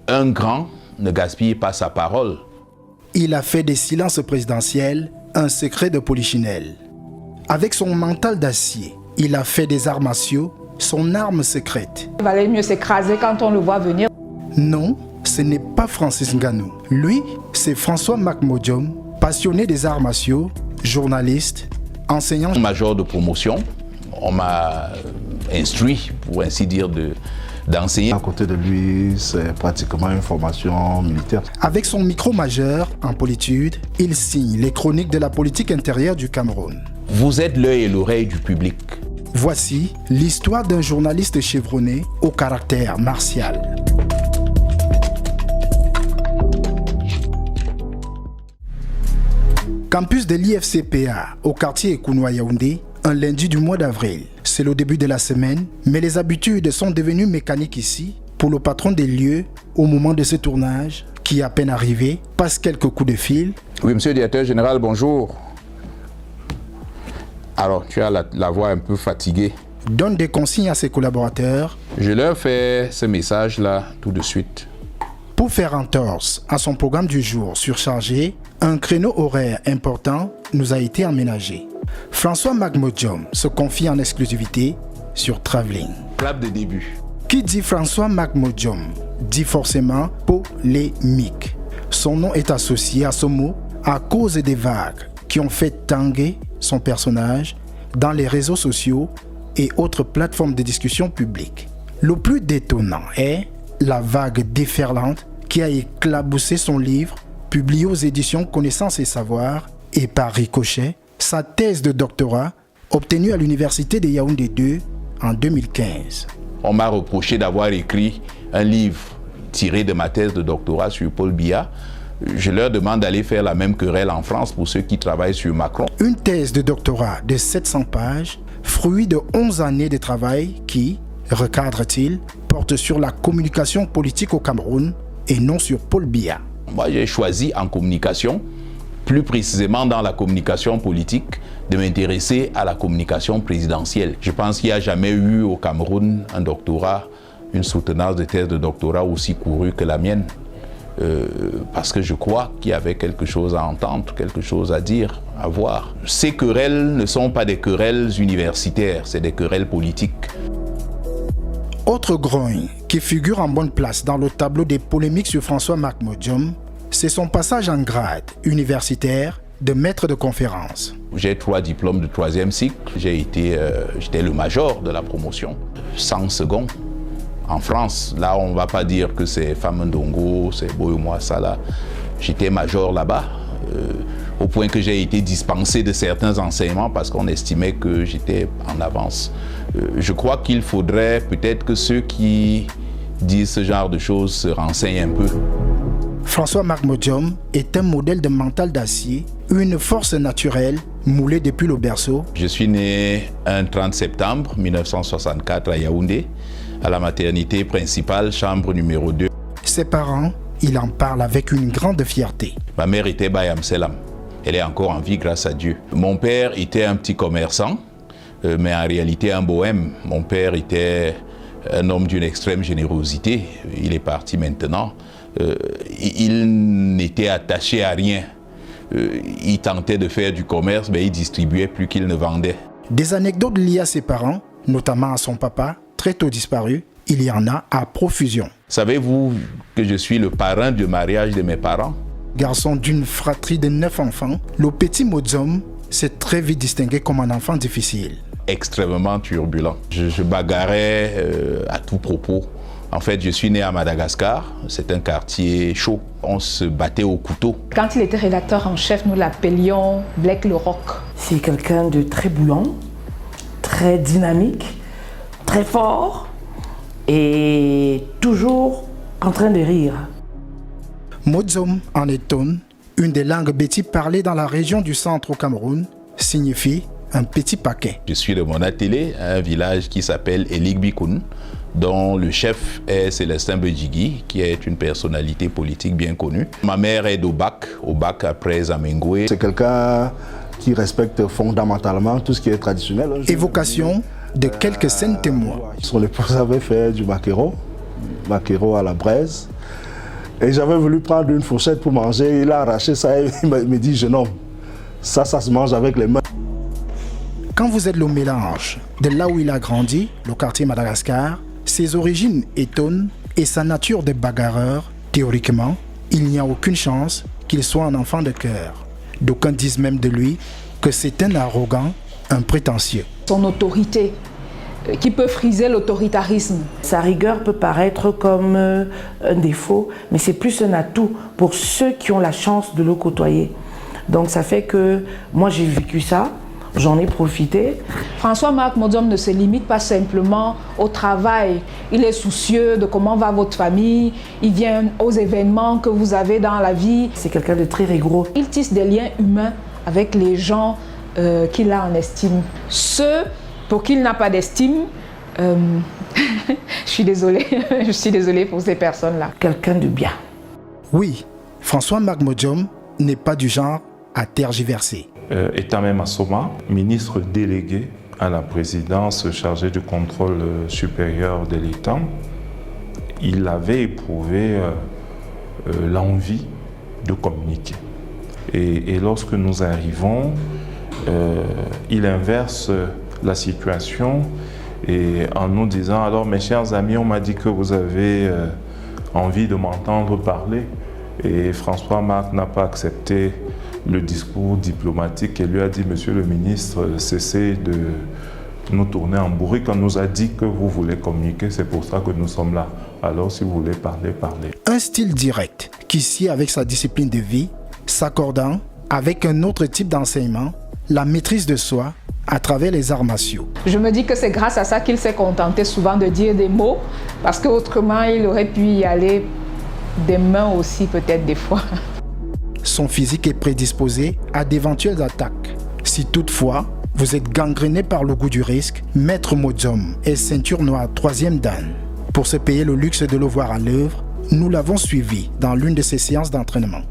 Un grand ne gaspille pas sa parole. Il a fait des silences présidentiels un secret de polichinelle. Avec son mental d'acier, il a fait des arts martiaux son arme secrète. Il valait mieux s'écraser quand on le voit venir. Non, ce n'est pas Francis Ngannou. Lui, c'est François Mac Modiom, passionné des arts martiaux, journaliste, enseignant. Major de promotion, on m'a instruit, pour ainsi dire, d'enseigner. À côté de lui, c'est pratiquement une formation militaire. Avec son micro majeur en politude, il signe les chroniques de la politique intérieure du Cameroun. Vous êtes l'œil et l'oreille du public. Voici l'histoire d'un journaliste chevronné au caractère martial. Campus de l'IFCPA au quartier Ekounoua Yaoundé, un lundi du mois d'avril. C'est le début de la semaine, mais les habitudes sont devenues mécaniques ici. Pour le patron des lieux, au moment de ce tournage, qui est à peine arrivé, passe quelques coups de fil. Oui, monsieur le directeur général, bonjour. Alors, tu as la voix un peu fatiguée. Donne des consignes à ses collaborateurs. Je leur fais ce message-là tout de suite. Pour faire entorse à son programme du jour surchargé, un créneau horaire important nous a été aménagé. François Mac Modiom se confie en exclusivité sur Travelling. Clap de début. Qui dit François Mac Modiom dit forcément polémique. Son nom est associé à ce mot à cause des vagues qui ont fait tanguer son personnage dans les réseaux sociaux et autres plateformes de discussion publique. Le plus détonnant est la vague déferlante qui a éclaboussé son livre, publié aux éditions Connaissance et Savoir, et par ricochet, sa thèse de doctorat, obtenue à l'université de Yaoundé 2 en 2015. On m'a reproché d'avoir écrit un livre tiré de ma thèse de doctorat sur Paul Biya. Je leur demande d'aller faire la même querelle en France pour ceux qui travaillent sur Macron. Une thèse de doctorat de 700 pages, fruit de 11 années de travail qui, recadre-t-il, porte sur la communication politique au Cameroun et non sur Paul Biya. Moi, j'ai choisi en communication, plus précisément dans la communication politique, de m'intéresser à la communication présidentielle. Je pense qu'il n'y a jamais eu au Cameroun un doctorat, une soutenance de thèse de doctorat aussi courue que la mienne. Parce que je crois qu'il y avait quelque chose à entendre, quelque chose à dire, à voir. Ces querelles ne sont pas des querelles universitaires, c'est des querelles politiques. Autre grogne qui figure en bonne place dans le tableau des polémiques sur François Mac Modiom, c'est son passage en grade universitaire de maître de conférence. J'ai 3 diplômes de 3e cycle, j'étais le major de la promotion, 100 secondes. En France, là, on ne va pas dire que c'est Famendongo, c'est Boyomoa Sala. J'étais major là-bas, au point que j'ai été dispensé de certains enseignements parce qu'on estimait que j'étais en avance. Je crois qu'il faudrait peut-être que ceux qui disent ce genre de choses se renseignent un peu. François Mac Modiom est un modèle de mental d'acier, une force naturelle moulée depuis le berceau. Je suis né un 30 septembre 1964 à Yaoundé, à la maternité principale, chambre numéro 2. Ses parents, il en parle avec une grande fierté. Ma mère était Bayam Selam. Elle est encore en vie grâce à Dieu. Mon père était un petit commerçant, mais en réalité un bohème. Mon père était un homme d'une extrême générosité. Il est parti maintenant. Il n'était attaché à rien. Il tentait de faire du commerce, mais il distribuait plus qu'il ne vendait. Des anecdotes liées à ses parents, notamment à son papa, très tôt disparu, il y en a à profusion. Savez-vous que je suis le parrain du mariage de mes parents? Garçon d'une fratrie de 9 enfants, le petit Modiom s'est très vite distingué comme un enfant difficile. Extrêmement turbulent. Je bagarrais à tout propos. En fait, je suis né à Madagascar, c'est un quartier chaud. On se battait au couteau. Quand il était rédacteur en chef, nous l'appelions Black le Rock. C'est quelqu'un de très bouillant, très dynamique, très fort et toujours en train de rire. Modiom en étonne, une des langues béti parlées dans la région du centre au Cameroun, signifie un petit paquet. Je suis de Monatélé, un village qui s'appelle Eligbikoun, dont le chef est Célestin Bedjigui, qui est une personnalité politique bien connue. Ma mère est d'Obac après Zamengoué. C'est quelqu'un qui respecte fondamentalement tout ce qui est traditionnel. Évocation de quelques scènes témoins. Son épouse avait fait du maquereau à la braise. Et j'avais voulu prendre une fourchette pour manger, il a arraché ça et il me dit, jeune homme, ça se mange avec les mains. Quand vous êtes le mélange de là où il a grandi, le quartier Madagascar, ses origines étonnent et sa nature de bagarreur, théoriquement, il n'y a aucune chance qu'il soit un enfant de cœur. D'aucuns disent même de lui que c'est un arrogant, un prétentieux. Son autorité, qui peut friser l'autoritarisme. Sa rigueur peut paraître comme un défaut, mais c'est plus un atout pour ceux qui ont la chance de le côtoyer. Donc ça fait que moi j'ai vécu ça, j'en ai profité. François-Marc Modiom ne se limite pas simplement au travail. Il est soucieux de comment va votre famille, il vient aux événements que vous avez dans la vie. C'est quelqu'un de très rigoureux. Il tisse des liens humains avec les gens qu'il a en estime. Ceux pour qui il n'a pas d'estime, je suis désolée pour ces personnes-là. Quelqu'un de bien. Oui, François-Marc Modiom n'est pas du genre à tergiverser. Étant même à Soma, ministre délégué à la présidence chargé du contrôle supérieur de l'État, il avait éprouvé l'envie de communiquer. Et lorsque nous arrivons, il inverse la situation et en nous disant « Alors mes chers amis, on m'a dit que vous avez envie de m'entendre parler ». Et François-Marc n'a pas accepté le discours diplomatique et lui a dit « Monsieur le ministre, cessez de nous tourner en bourrique. On nous a dit que vous voulez communiquer, c'est pour ça que nous sommes là. Alors si vous voulez parler, parlez. » Un style direct qui sied avec sa discipline de vie, s'accordant avec un autre type d'enseignement, la maîtrise de soi à travers les arts martiaux. Je me dis que c'est grâce à ça qu'il s'est contenté souvent de dire des mots, parce qu'autrement il aurait pu y aller des mains aussi peut-être des fois. Son physique est prédisposé à d'éventuelles attaques. Si toutefois, vous êtes gangréné par le goût du risque, Maître Modiom est ceinture noire 3e dan. Pour se payer le luxe de le voir à l'œuvre, nous l'avons suivi dans l'une de ses séances d'entraînement.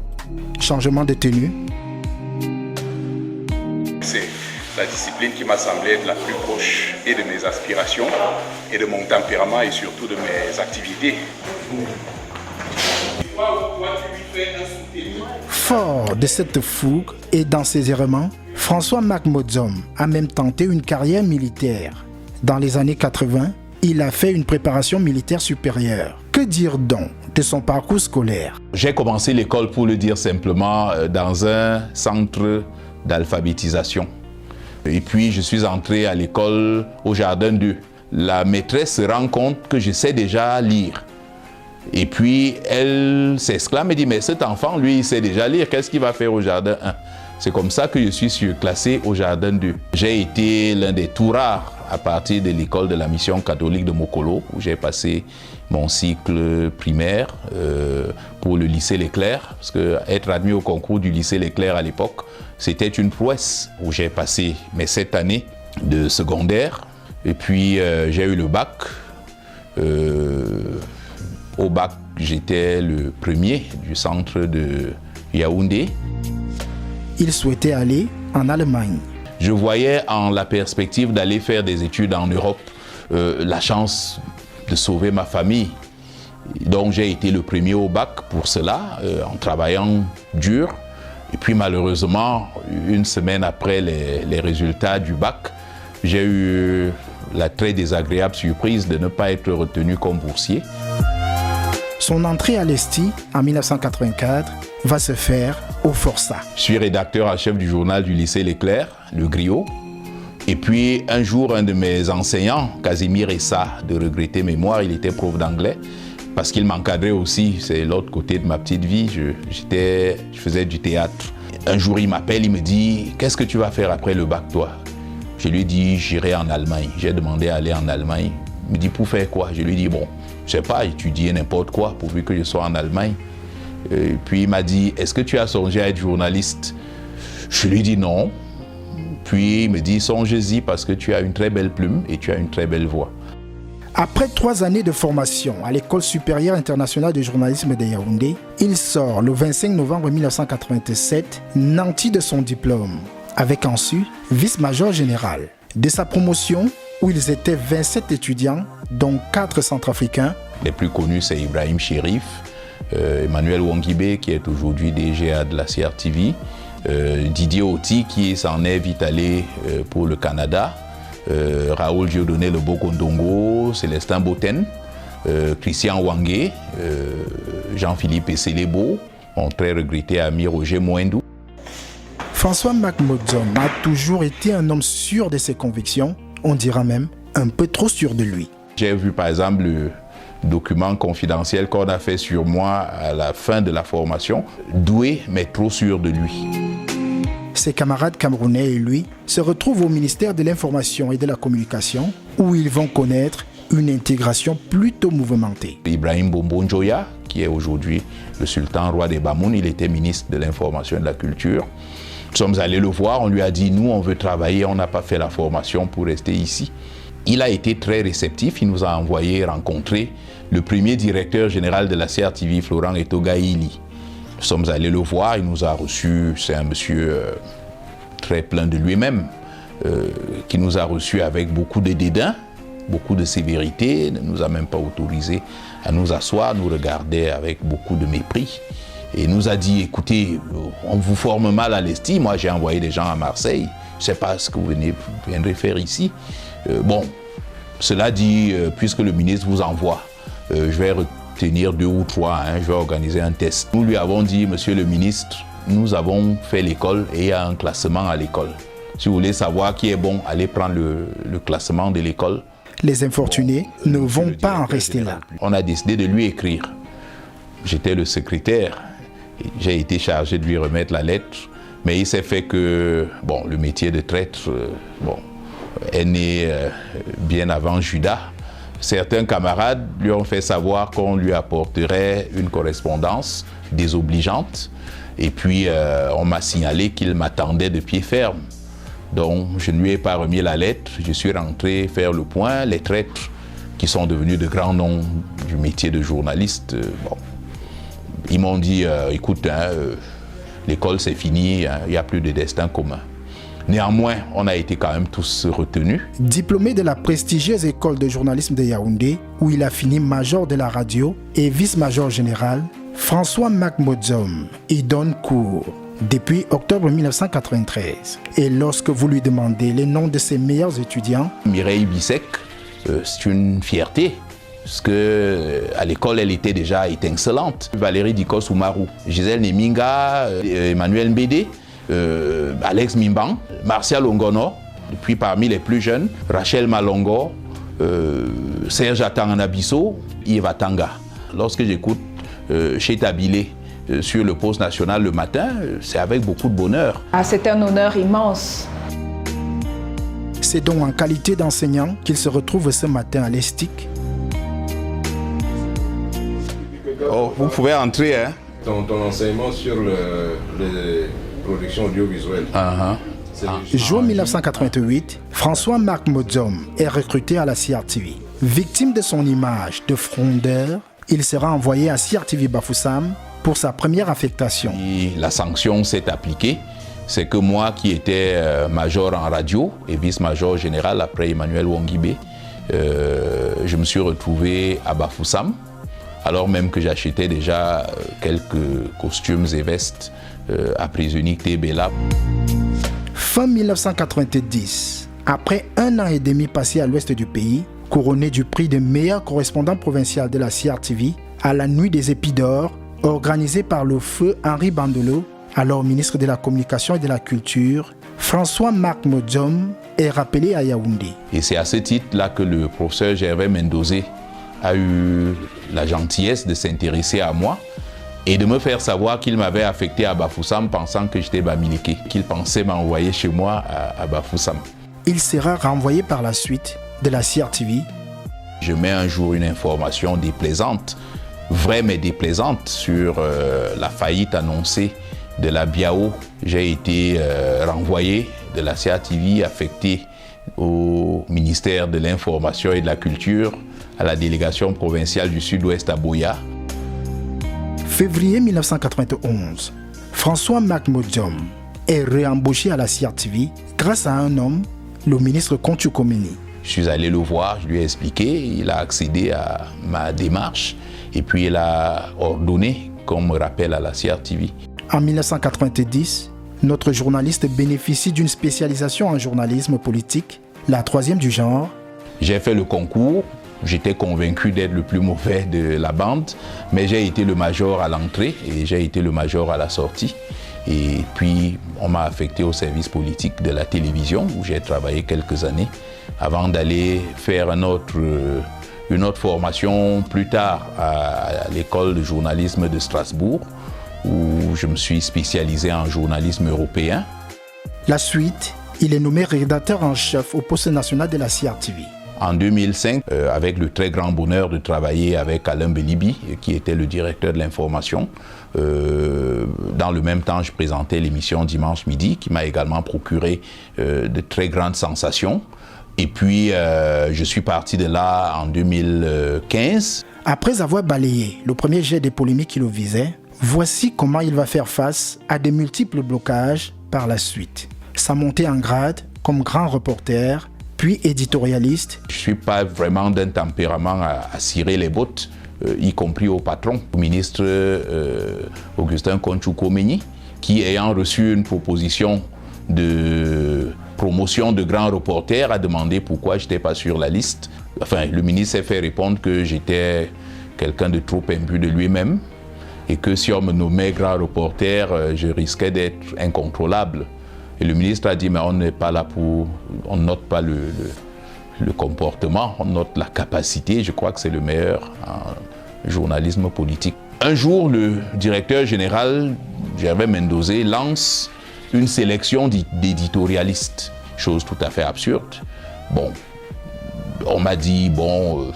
Changement de tenue. C'est la discipline qui m'a semblé être la plus proche et de mes aspirations et de mon tempérament et surtout de mes activités. Fort de cette fougue et dans ses errements, François-Marc Modiom a même tenté une carrière militaire. Dans les années 80, il a fait une préparation militaire supérieure. Que dire donc de son parcours scolaire? J'ai commencé l'école, pour le dire simplement, dans un centre d'alphabétisation. Et puis je suis entré à l'école au Jardin 2. La maîtresse se rend compte que je sais déjà lire. Et puis elle s'exclame et dit « Mais cet enfant, lui, il sait déjà lire, qu'est-ce qu'il va faire au Jardin 1 ?» C'est comme ça que je suis surclassé au Jardin 2. J'ai été l'un des tout rares à partir de l'école de la mission catholique de Mokolo, où j'ai passé mon cycle primaire pour le lycée Leclerc, parce que être admis au concours du lycée Leclerc à l'époque, c'était une prouesse, où j'ai passé mes 7 années de secondaire. Et puis j'ai eu le bac. Au bac, j'étais le premier du centre de Yaoundé. Il souhaitait aller en Allemagne. Je voyais en la perspective d'aller faire des études en Europe la chance de sauver ma famille. Donc j'ai été le premier au bac pour cela, en travaillant dur. Et puis malheureusement, une semaine après les résultats du bac, j'ai eu la très désagréable surprise de ne pas être retenu comme boursier. Son entrée à l'ESTI en 1984 va se faire au Forçat. Je suis rédacteur en chef du journal du lycée Leclerc, le Griot. Et puis un jour, un de mes enseignants, Casimir Essa, de regrettée mémoire, il était prof d'anglais, parce qu'il m'encadrait aussi, c'est l'autre côté de ma petite vie, je faisais du théâtre. Un jour, il m'appelle, il me dit « Qu'est-ce que tu vas faire après le bac, toi ?» Je lui ai dit « J'irai en Allemagne ». J'ai demandé à aller en Allemagne. Il me dit « Pour faire quoi ?» Je lui ai dit « Bon, je sais pas, étudier n'importe quoi, pourvu que je sois en Allemagne. » Et puis il m'a dit « Est-ce que tu as songé à être journaliste ?» Je lui ai dit « Non ». Puis il me dit « Songe-y parce que tu as une très belle plume et tu as une très belle voix. » Après 3 années de formation à l'École supérieure internationale de journalisme de Yaoundé, il sort le 25 novembre 1987, nanti de son diplôme, avec ensuite vice-major général. De sa promotion, où ils étaient 27 étudiants, dont 4 centrafricains. Les plus connus, c'est Ibrahim Chérif, Emmanuel Wangibé, qui est aujourd'hui DGA de la CRTV, Didier Oti, qui s'en est vite allé pour le Canada, Raoul Dieudonné Le Bokondongo, Célestin Boten, Christian Wangé, Jean-Philippe Esselebo, mon très regretté ami Roger Moindou. François Mac Modzom a toujours été un homme sûr de ses convictions, on dira même un peu trop sûr de lui. J'ai vu par exemple le document confidentiel qu'on a fait sur moi à la fin de la formation, doué mais trop sûr de lui. Ses camarades camerounais et lui se retrouvent au ministère de l'Information et de la Communication où ils vont connaître une intégration plutôt mouvementée. Ibrahim Bombonjoya, qui est aujourd'hui le sultan roi des Bamoun, il était ministre de l'Information et de la Culture. Nous sommes allés le voir, on lui a dit, nous on veut travailler, on n'a pas fait la formation pour rester ici. Il a été très réceptif, il nous a envoyé rencontrer le premier directeur général de la CRTV, Florent Etogaili. Nous sommes allés le voir, il nous a reçus, c'est un monsieur très plein de lui-même, qui nous a reçus avec beaucoup de dédain, beaucoup de sévérité, ne nous a même pas autorisé à nous asseoir, nous regardait avec beaucoup de mépris. Et nous a dit, écoutez, on vous forme mal à l'estime, moi j'ai envoyé des gens à Marseille, je ne sais pas ce que vous viendrez faire ici. Bon, cela dit, puisque le ministre vous envoie, je vais retenir 2 ou 3, je vais organiser un test. Nous lui avons dit, monsieur le ministre, nous avons fait l'école et il y a un classement à l'école. Si vous voulez savoir qui est bon, allez prendre le classement de l'école. Les infortunés ne vont pas en rester là. On a décidé de lui écrire. J'étais le secrétaire, j'ai été chargé de lui remettre la lettre, mais il s'est fait que bon, le métier de traître est né bien avant Judas. Certains camarades lui ont fait savoir qu'on lui apporterait une correspondance désobligeante et puis on m'a signalé qu'il m'attendait de pied ferme. Donc je ne lui ai pas remis la lettre, je suis rentré faire le point. Les traîtres qui sont devenus de grands noms du métier de journaliste, ils m'ont dit, écoute, l'école c'est fini, il n'y a plus de destin commun. Néanmoins, on a été quand même tous retenus. Diplômé de la prestigieuse école de journalisme de Yaoundé, où il a fini major de la radio et vice-major général, François Mac Modzom y donne cours depuis octobre 1993. Et lorsque vous lui demandez les noms de ses meilleurs étudiants, Mireille Bissek, c'est une fierté. Parce qu'à l'école, elle était déjà étincelante. Valérie Dikos Oumarou, Gisèle Neminga, Emmanuel Mbédé, Alex Mimban, Martial Ongono, puis parmi les plus jeunes, Rachel Malongo, Serge Atanganabiso, Yves Atanga. Lorsque j'écoute chez Tabilé sur le poste national le matin, c'est avec beaucoup de bonheur. Ah, c'est un honneur immense. C'est donc en qualité d'enseignant qu'il se retrouve ce matin à l'ESTIC. Oh, vous pouvez entrer, hein? Ton enseignement sur les productions audiovisuelles. Juin 1988, François Mac Modzom est recruté à la CRTV. Victime de son image de frondeur, il sera envoyé à CRTV Bafoussam pour sa première affectation. Et la sanction s'est appliquée. C'est que moi qui étais major en radio et vice-major général après Emmanuel Wangibé, je me suis retrouvé à Bafoussam, alors même que j'achetais déjà quelques costumes et vestes à Prisonique Tébéla. Fin 1990, après 1 an et demi passé à l'ouest du pays, couronné du prix de meilleur correspondant provincial de la CRTV à la Nuit des Épis d'Or, organisé par le feu Henri Bandolo, alors ministre de la Communication et de la Culture, François Mac Modzom est rappelé à Yaoundé. Et c'est à ce titre-là que le professeur Gervais Mendozé a eu la gentillesse de s'intéresser à moi et de me faire savoir qu'il m'avait affecté à Bafoussam pensant que j'étais Bamileke, qu'il pensait m'envoyer chez moi à Bafoussam. Il sera renvoyé par la suite de la CRTV. Je mets un jour une information déplaisante, vraie mais déplaisante, sur la faillite annoncée de la BIAO. J'ai été renvoyé de la CRTV, affecté au ministère de l'Information et de la Culture, à la délégation provinciale du Sud-Ouest à Boya. Février 1991, François Mac Modzom est réembauché à la CRTV grâce à un homme, le ministre Kontio Komeni. Je suis allé le voir, je lui ai expliqué, il a accédé à ma démarche et puis il a ordonné qu'on me rappelle à la CRTV. En 1990, notre journaliste bénéficie d'une spécialisation en journalisme politique, la troisième du genre. J'ai fait le concours, j'étais convaincu d'être le plus mauvais de la bande, mais j'ai été le major à l'entrée et j'ai été le major à la sortie. Et puis, on m'a affecté au service politique de la télévision, où j'ai travaillé quelques années, avant d'aller faire une autre formation plus tard à l'école de journalisme de Strasbourg, où je me suis spécialisé en journalisme européen. La suite, il est nommé rédacteur en chef au poste national de la CRTV. En 2005, avec le très grand bonheur de travailler avec Alain Belibi, qui était le directeur de l'information. Dans le même temps, je présentais l'émission Dimanche Midi, qui m'a également procuré de très grandes sensations. Et puis, je suis parti de là en 2015. Après avoir balayé le premier jet des polémiques qui le visaient, voici comment il va faire face à des multiples blocages par la suite. Sa montée en grade comme grand reporter, puis éditorialiste. Je ne suis pas vraiment d'un tempérament à cirer les bottes, y compris au patron, au ministre Augustin Kontchouko-Meni, qui, ayant reçu une proposition de promotion de grand reporter, a demandé pourquoi je n'étais pas sur la liste. Enfin, le ministre s'est fait répondre que j'étais quelqu'un de trop imbu de lui-même et que si on me nommait grand reporter, je risquais d'être incontrôlable. Et le ministre a dit, mais on n'est pas là pour... On note pas le comportement, on note la capacité. Je crois que c'est le meilleur en journalisme politique. Un jour, le directeur général, Gervais Mendozé, lance une sélection d'éditorialistes. Chose tout à fait absurde. Bon, on m'a dit, bon,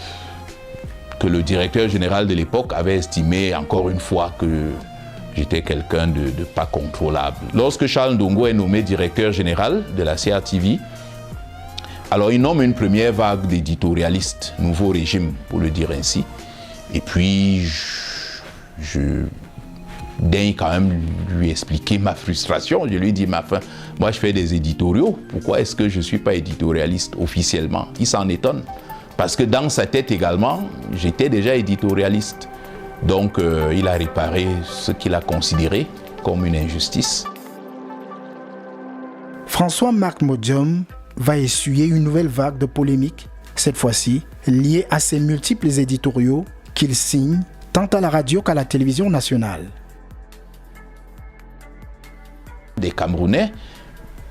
que le directeur général de l'époque avait estimé encore une fois que j'étais quelqu'un de pas contrôlable. Lorsque Charles Ndongo est nommé directeur général de la CRTV, alors il nomme une première vague d'éditorialistes, nouveau régime pour le dire ainsi. Et puis, je daigne quand même lui expliquer ma frustration. Je lui dis, moi je fais des éditoriaux, pourquoi est-ce que je ne suis pas éditorialiste officiellement? Il s'en étonne. Parce que dans sa tête également, j'étais déjà éditorialiste. Donc, il a réparé ce qu'il a considéré comme une injustice. François-Marc Modiom va essuyer une nouvelle vague de polémiques, cette fois-ci liée à ses multiples éditoriaux qu'il signe tant à la radio qu'à la télévision nationale. Des Camerounais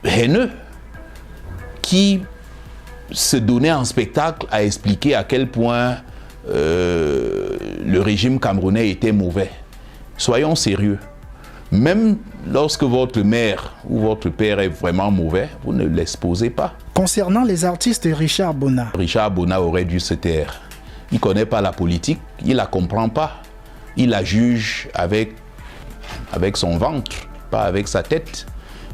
haineux qui se donnaient en spectacle à expliquer à quel point le régime camerounais était mauvais. Soyons sérieux. Même lorsque votre mère ou votre père est vraiment mauvais, vous ne l'exposez pas. Concernant les artistes Richard Bona. Richard Bona aurait dû se taire. Il ne connaît pas la politique, il ne la comprend pas. Il la juge avec son ventre, pas avec sa tête.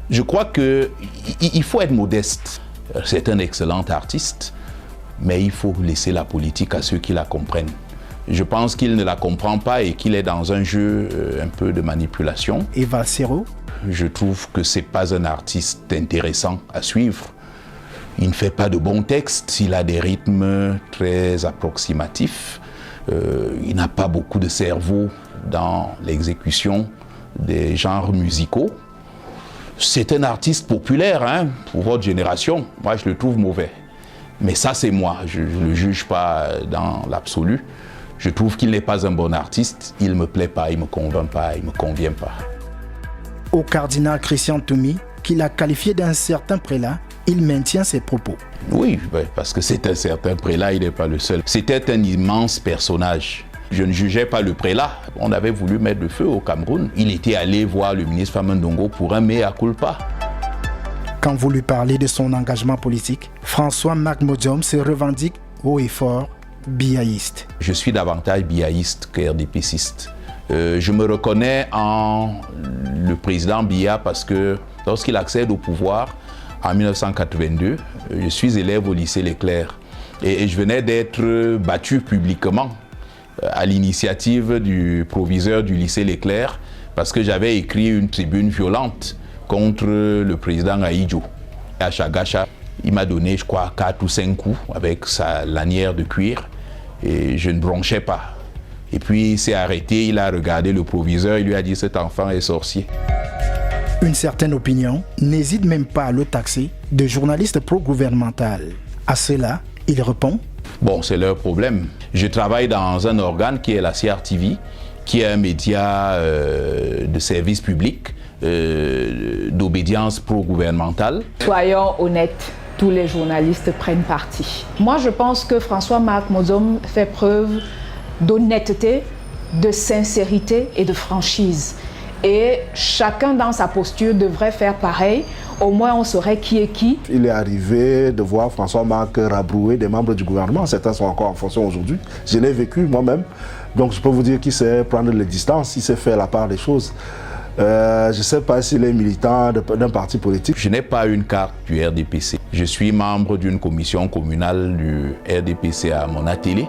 Je crois qu'il faut être modeste. C'est un excellent artiste, mais il faut laisser la politique à ceux qui la comprennent. Je pense qu'il ne la comprend pas et qu'il est dans un jeu un peu de manipulation. Eva Serrault. Je trouve que ce n'est pas un artiste intéressant à suivre. Il ne fait pas de bons textes, il a des rythmes très approximatifs. Il n'a pas beaucoup de cerveau dans l'exécution des genres musicaux. C'est un artiste populaire, hein, pour votre génération. Moi, je le trouve mauvais. Mais ça, c'est moi. Je ne le juge pas dans l'absolu. Je trouve qu'il n'est pas un bon artiste. Il ne me plaît pas, il ne me convainc pas, il ne me convient pas. Au cardinal Christian Toumi, qu'il a qualifié d'un certain prélat, il maintient ses propos. Oui, parce que c'est un certain prélat, il n'est pas le seul. C'était un immense personnage. Je ne jugeais pas le prélat. On avait voulu mettre le feu au Cameroun. Il était allé voir le ministre Fameux Ndongo pour un mea culpa. Quand vous lui parlez de son engagement politique, François-Marc Modiom se revendique haut et fort biaïste. Je suis davantage biaïste que RDPciste. Je me reconnais en le président Biya parce que lorsqu'il accède au pouvoir en 1982, je suis élève au lycée Leclerc et je venais d'être battu publiquement à l'initiative du proviseur du lycée Leclerc parce que j'avais écrit une tribune violente contre le président Ahidjo à Chagacha. Il m'a donné, je crois, 4 ou 5 coups avec sa lanière de cuir et je ne bronchais pas. Et puis il s'est arrêté, il a regardé le proviseur, il lui a dit « cet enfant est sorcier ». Une certaine opinion n'hésite même pas à le taxer de journaliste pro-gouvernemental. À cela, il répond: bon, c'est leur problème. Je travaille dans un organe qui est la CRTV, qui est un média de service public, d'obédience pro-gouvernementale. Soyons honnêtes, tous les journalistes prennent parti. Moi, je pense que François-Marc Modiom fait preuve d'honnêteté, de sincérité et de franchise. Et chacun dans sa posture devrait faire pareil. Au moins, on saurait qui est qui. Il est arrivé de voir François-Marc rabrouer des membres du gouvernement. Certains sont encore en fonction aujourd'hui. Je l'ai vécu moi-même. Donc, je peux vous dire qu'il sait prendre les distances, il sait faire la part des choses. Je ne sais pas s'il est militant d'un parti politique. Je n'ai pas une carte du RDPC. Je suis membre d'une commission communale du RDPC à Monatélé.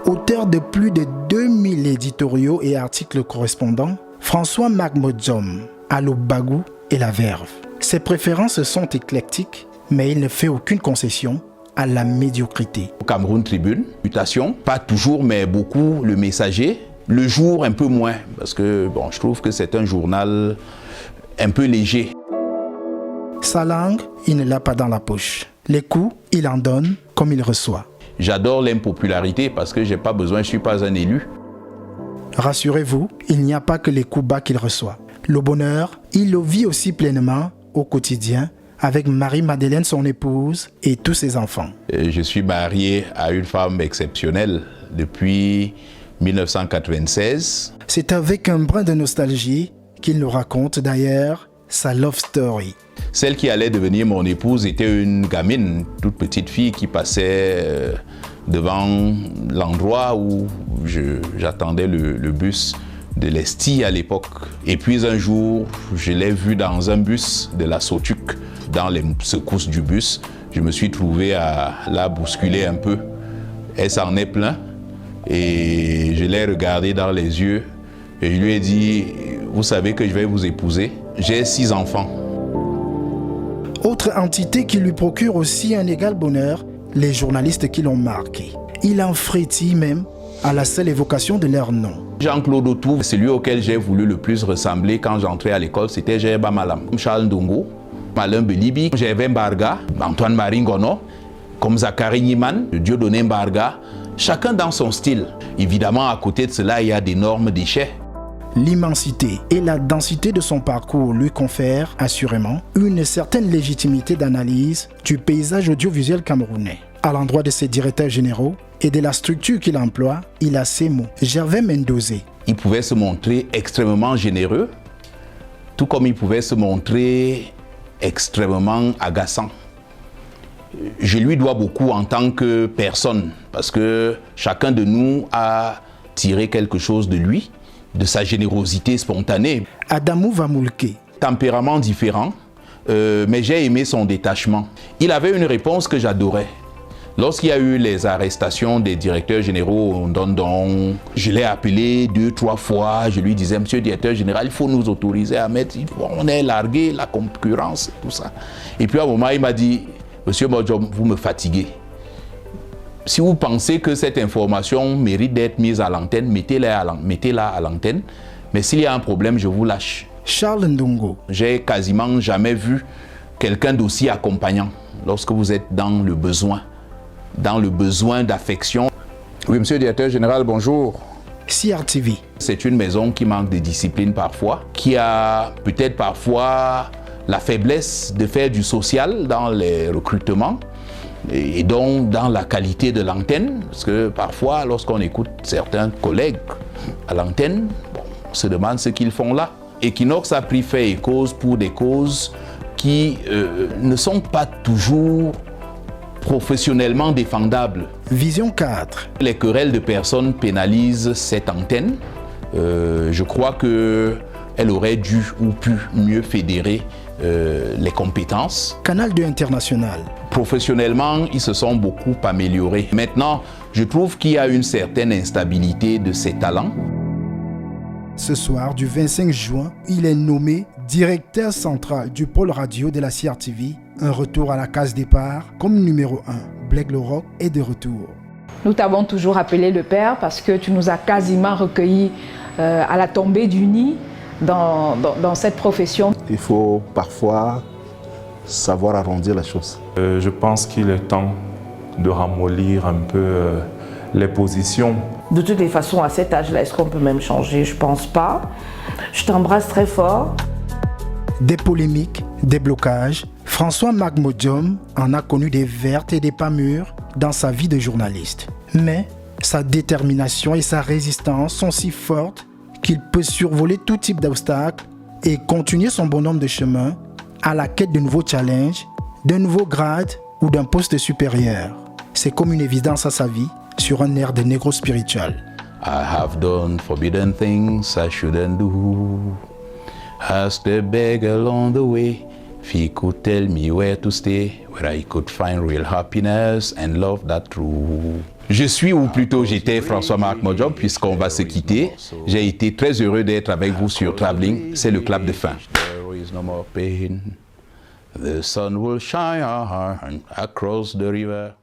Auteur de plus de 2000 éditoriaux et articles correspondants, François-Marc Modiom a le bagou et la verve. Ses préférences sont éclectiques, mais il ne fait aucune concession à la médiocrité. Cameroun Tribune, mutation, pas toujours mais beaucoup, Le Messager. Le Jour un peu moins, parce que bon, je trouve que c'est un journal un peu léger. Sa langue, il ne l'a pas dans la poche. Les coups, il en donne comme il reçoit. J'adore l'impopularité parce que j'ai pas besoin, je suis pas un élu. Rassurez-vous, il n'y a pas que les coups bas qu'il reçoit. Le bonheur, il le vit aussi pleinement au quotidien avec Marie-Madeleine, son épouse, et tous ses enfants. Je suis marié à une femme exceptionnelle depuis 1996. C'est avec un brin de nostalgie qu'il nous raconte d'ailleurs sa love story. Celle qui allait devenir mon épouse était une gamine, toute petite fille qui passait devant l'endroit où j'attendais le bus de l'Esti à l'époque. Et puis un jour, je l'ai vue dans un bus de la Sotuc, dans les secousses du bus. Je me suis trouvé à la bousculer un peu. Elle s'en est plainte et je l'ai regardée dans les yeux et je lui ai dit « Vous savez que je vais vous épouser. J'ai 6 enfants. » Autre entité qui lui procure aussi un égal bonheur, les journalistes qui l'ont marqué. Il en frétille même à la seule évocation de leur nom. Jean-Claude Autou, celui auquel j'ai voulu le plus ressembler quand j'entrais à l'école, c'était Gerba Malam. Charles Ndongo, Malin Belibi, Gervais Mbarga, Antoine Maringono, comme Zachary Niman, Dieudonné Mbarga, chacun dans son style. Évidemment, à côté de cela, il y a d'énormes déchets. L'immensité et la densité de son parcours lui confèrent assurément une certaine légitimité d'analyse du paysage audiovisuel camerounais. À l'endroit de ses directeurs généraux et de la structure qu'il emploie, il a ces mots. Gervais Mendozé. Il pouvait se montrer extrêmement généreux, tout comme il pouvait se montrer extrêmement agaçant. Je lui dois beaucoup en tant que personne, parce que chacun de nous a tiré quelque chose de lui, de sa générosité spontanée. Adamou Vamoulke. Tempérament différent, mais j'ai aimé son détachement. Il avait une réponse que j'adorais. Lorsqu'il y a eu les arrestations des directeurs généraux au Ndondon, je l'ai appelé 2-3 fois, je lui disais, monsieur le directeur général, il faut nous autoriser à mettre, on est largué, la concurrence, tout ça. Et puis à un moment, il m'a dit, monsieur Modiom, vous me fatiguez. Si vous pensez que cette information mérite d'être mise à l'antenne, mettez-la à l'antenne. Mais s'il y a un problème, je vous lâche. Charles Ndongo. J'ai quasiment jamais vu quelqu'un d'aussi accompagnant lorsque vous êtes dans le besoin d'affection. Oui, monsieur le directeur général, bonjour. CRTV. C'est une maison qui manque de discipline parfois, qui a peut-être parfois la faiblesse de faire du social dans les recrutements. Et donc dans la qualité de l'antenne, parce que parfois lorsqu'on écoute certains collègues à l'antenne, on se demande ce qu'ils font là. Equinox a pris fait et cause pour des causes qui ne sont pas toujours professionnellement défendables. Vision 4. Les querelles de personnes pénalisent cette antenne. Je crois qu'elle aurait dû ou pu mieux fédérer les compétences. Canal 2 International. Professionnellement, ils se sont beaucoup améliorés. Maintenant, je trouve qu'il y a une certaine instabilité de ces talents. Ce soir du 25 juin, il est nommé directeur central du pôle radio de la CRTV. Un retour à la case départ comme numéro 1. Blake Le Roc est de retour. Nous t'avons toujours appelé le père parce que tu nous as quasiment recueillis à la tombée du nid dans cette profession. Il faut parfois savoir arrondir les choses. Je pense qu'il est temps de ramollir un peu les positions. De toutes les façons, à cet âge-là, est-ce qu'on peut même changer? Je pense pas. Je t'embrasse très fort. Des polémiques, des blocages, François-Marc Modiom en a connu des vertes et des pas mûres dans sa vie de journaliste. Mais sa détermination et sa résistance sont si fortes qu'il peut survoler tout type d'obstacles et continuer son bonhomme de chemin à la quête de nouveaux challenges, d'un nouveau grade ou d'un poste supérieur. C'est comme une évidence à sa vie sur un air de négro spirituel. I have done forbidden things I shouldn't do. Asked the beggar along the way if he could tell me where to stay, where I could find real happiness and love that true. Je suis, ou plutôt j'étais François-Marc Modiom, puisqu'on va se quitter. J'ai été très heureux d'être avec vous sur Traveling. C'est le clap de fin. There is no more pain. The sun will shine across the river.